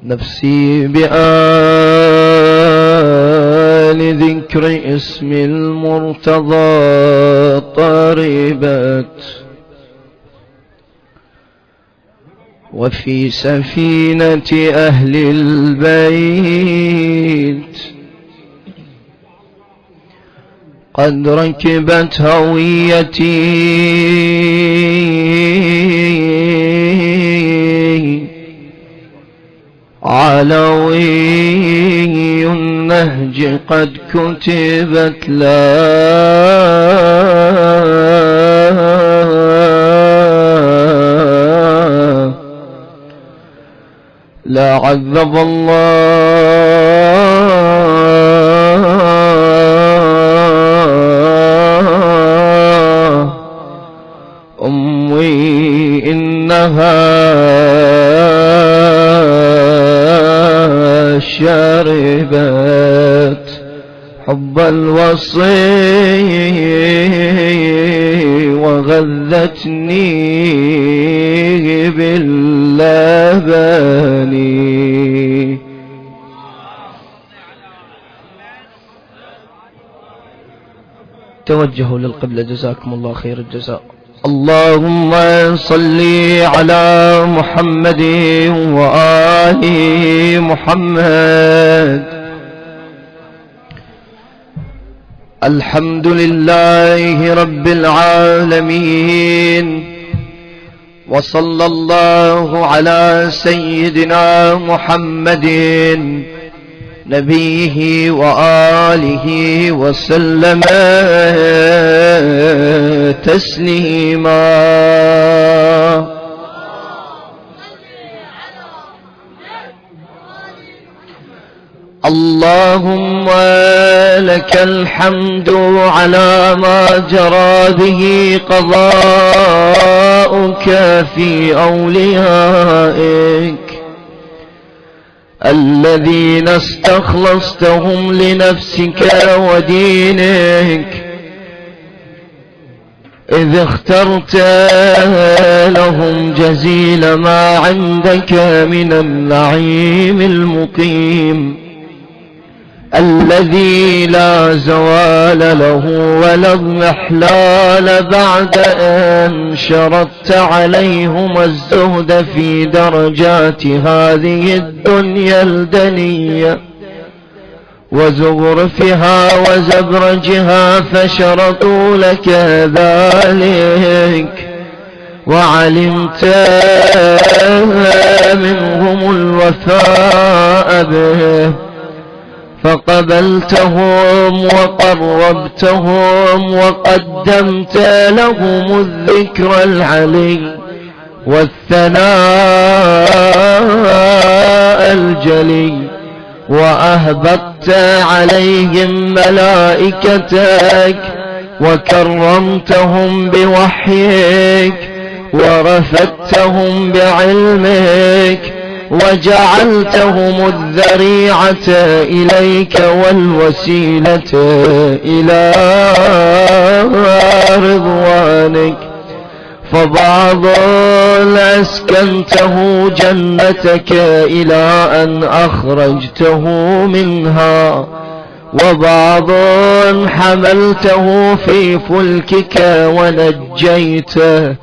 نفسي بآل ذكر اسم المرتضى طربت، وفي سفينة أهل البيت قد ركبت هويتي علوي النهج قد كتبت لا عذب الله أمي إنها شربت حب الوصي وغذتني باللبن. توجهوا للقبلة جزاكم الله خير الجزاء. اللهم صل على محمد وآل محمد. الحمد لله رب العالمين، وصلى الله على سيدنا محمد نبيه وآله وسلم تسليما. اللهم لك الحمد على ما جرى به قضاؤك في أوليائك الذين استخلصتهم لنفسك ودينك، إذ اخترت لهم جزيل ما عندك من النعيم المقيم الذي لا زوال له ولا اضمحلال بعد أن شرطت عليهم الزهد في درجات هذه الدنيا الدنية وزخرفها وزبرجها، فشرطوا لك ذلك وعلمت منهم الوفاء به فقبلتهم وقربتهم وقدمت لهم الذكر العلي والثناء الجلي، وأهبطت عليهم ملائكتك وكرمتهم بوحيك ورفدتهم بعلمك وجعلتهم الذريعة إليك والوسيلة إلى رضوانك، فبعض أسكنته جنتك إلى أن أخرجته منها، وبعض حملته في فلكك ونجيته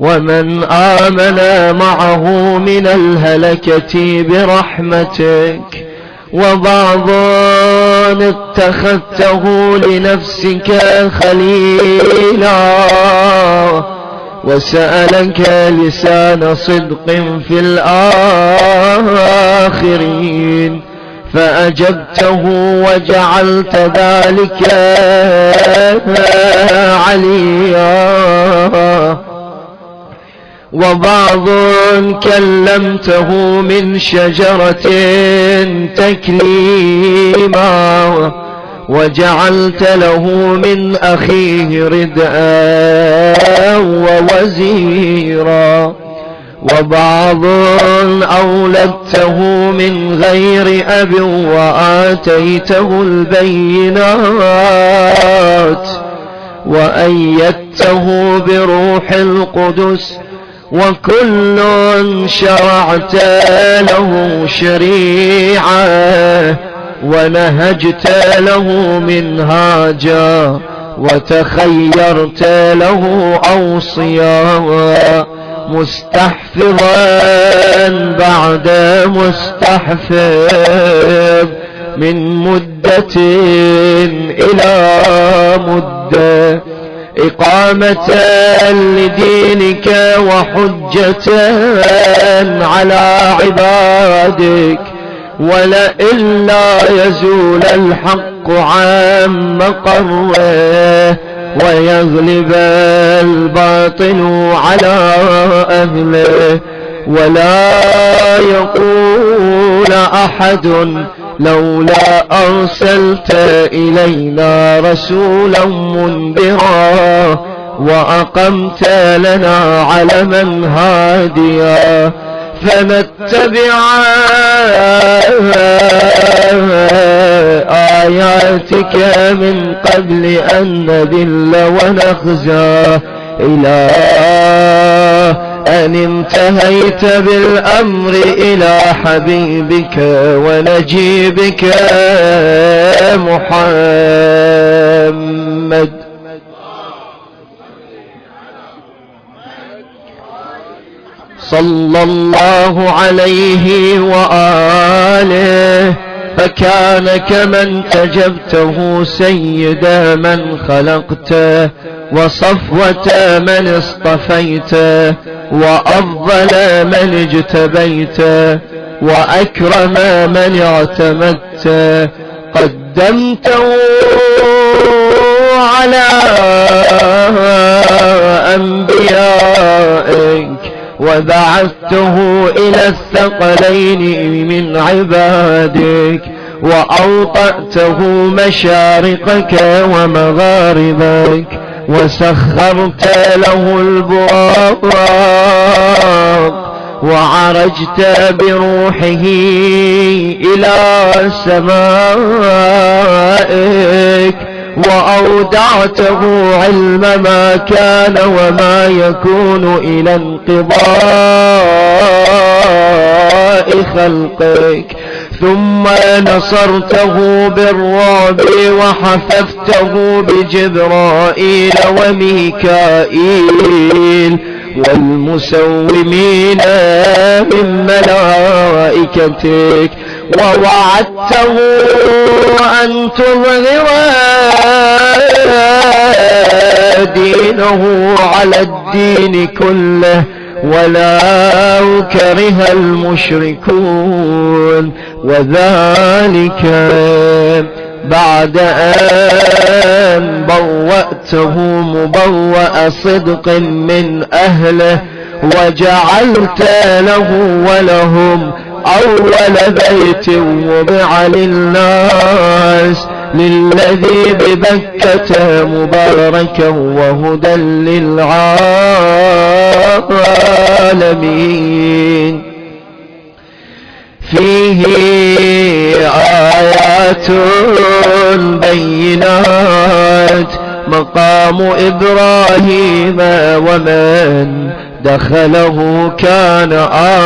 ومن آمن معه من الهلكة برحمتك، وبعض اتخذته لنفسك خليلا وسألك لسان صدق في الآخرين فأجبته وجعلت ذلك عليا، وبعض كلمته من شجرة تكليما وجعلت له من أخيه ردءا ووزيرا، وبعض أولدته من غير أب وآتيته البينات وأيدته بروح القدس وكل شرعت له شريعة ونهجت له منهاجا وتخيرت له أوصيا مستحفظا بعد مستحفظ من مدة إلى مدة إقامة لدينك وحجة على عبادك ولئن لا يزول الحق عن مقره ويغلب الباطل على أهله ولا يقول أحد لولا أرسلت إلينا رسولا منذرا وأقمت لنا علما هاديا فنتبع آياتك من قبل أن نذل ونخزى إلى أن انتهيت بالأمر إلى حبيبك ونجيبك محمد صلى الله عليه وآله فكان كمن تجبته سيد من خلقته وصفوة من اصطفيته وأفضل من اجتبيته وأكرم من اعتمدته قدمته على أنبيائك وبعثته إلى الثقلين من عبادك وأوطأته مشارقك ومغاربك وسخرت له البراق وعرجت بروحه إلى سمائك وأودعته علم ما كان وما يكون إلى انقضاء خلقك ثم نصرته بالرعب وحففته بجبرائيل وميكائيل والمسومين من ملائكتك ووعدته أن تظهر دينه على الدين كله ولو كره المشركون وذلك بعد أن بوأته مبوأ صدق من أهله وجعلت له ولهم أول بيت وضع للناس للذي ببكة مباركا وهدى للعالمين فيه آيات بينات مقام إبراهيم ومن دخله كان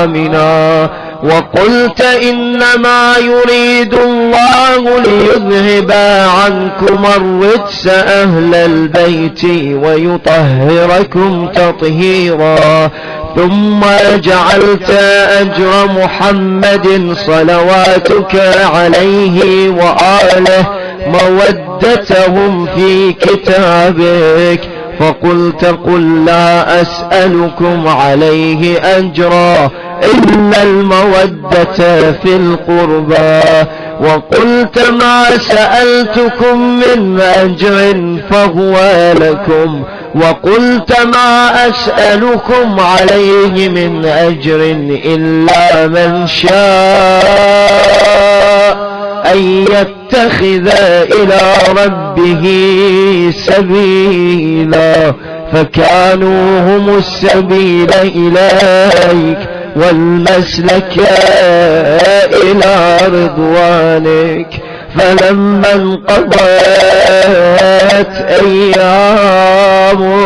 آمنا وقلت إنما يريد الله ليذهب عنكم الرجس أهل البيت ويطهركم تطهيرا ثم جعلت أجر محمد صلواتك عليه وآله مودتهم في كتابك فقلت قل لا أسألكم عليه أجرا إلا المودة في القربى وقلت ما سألتكم من أجر فهو لكم وقلت ما أسألكم عليه من أجر إلا من شاء أن يتخذ إلى ربه سبيلا فكانوا هم السبيل إليك والمسلك إلى رضوانك فلما انقضت أيامه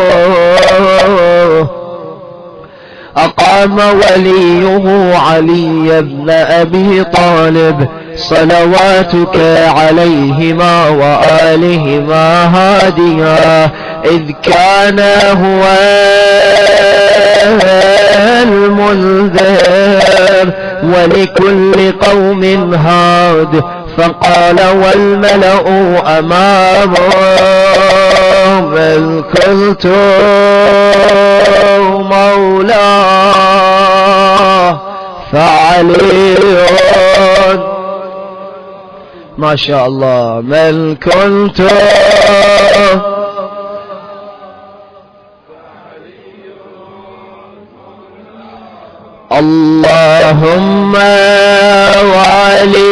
أقام وليه علي بن أبي طالب صلواتك عليهما وآلهما هاديا، إذ كان هو المنذر ولكل قوم هاد. فقال والملأ أمامهم إذ قلت مولاه فعلي. ما شاء الله. من كنت اللهم وعلي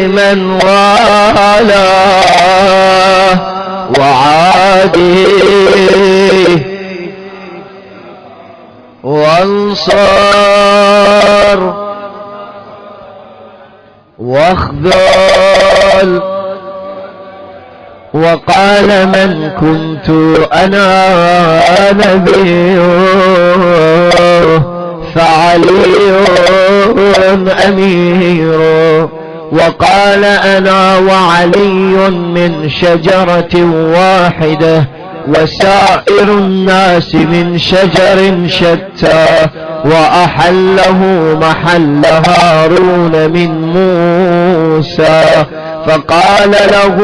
من والاه وعاديه وانصر واخذل. وقال من كنت أنا نبيه فعلي أمير. وقال أنا وعلي من شجرة واحدة وسائر الناس من شجر شتى، وأحله محل هارون من موسى. فقال له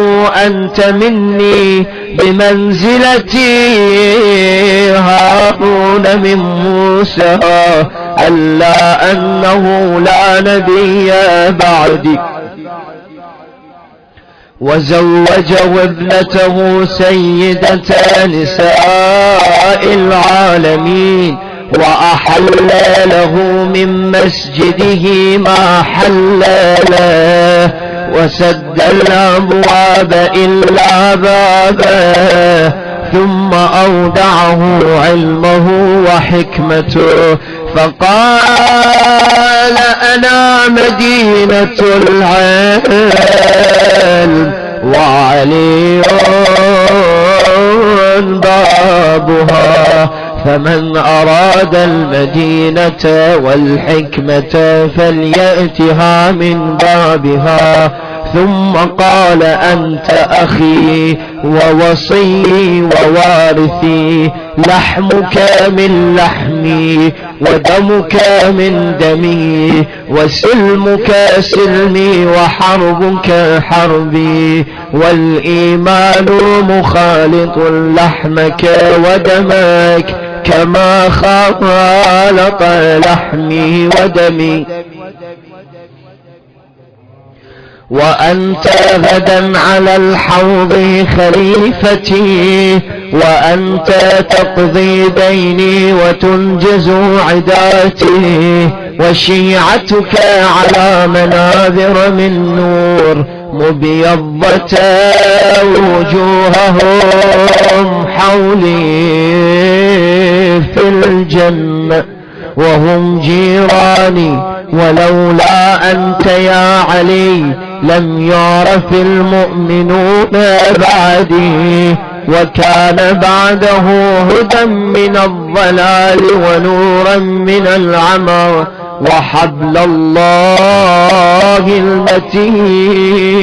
أنت مني بمنزلتي هارون من موسى، ألا أنه لا نبي بعدي. وزوجه ابنته سيدة نساء العالمين، وأحل له من مسجده ما حل له، وسد الأبواب إلا بابه، ثم أودعه علمه وحكمته. فقال أنا مدينة العلم وعلي بابها، فمن أراد المدينة والحكمة فليأتها من بابها. ثم قال أنت أخي ووصي ووارثي، لحمك من لحمي ودمك من دمي، وسلمك سلمي وحربك حربي، والإيمان مخالط لحمك ودمك كما خالط لحمي ودمي. وأنت غدا على الحوض خليفتي، وأنت تقضي ديني وتنجز عداتي، وشيعتك على منابر من نور مبيضة وجوههم حولي في الجنة، وهم جيراني، ولولا أنت يا علي لم يعرف المؤمنون بعدي. وكان بعده هدى من الضلال ونورا من العمى، وحبل الله المتين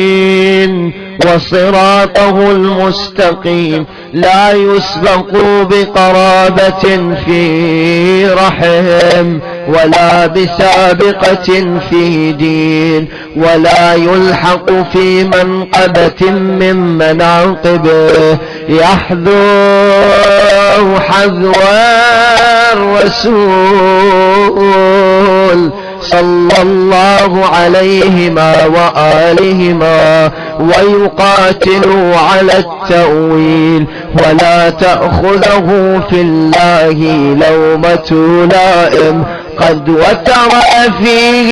وصراطه المستقيم، لا يسبق بقرابة في رحم، ولا بسابقة في دين، ولا يلحق في منقبة من مناقبه. يحذو حذو الرسول صلى الله عليهما وآلهما، ويقاتل على التأويل، ولا تأخذه في الله لومة لائم، قد وتر فيه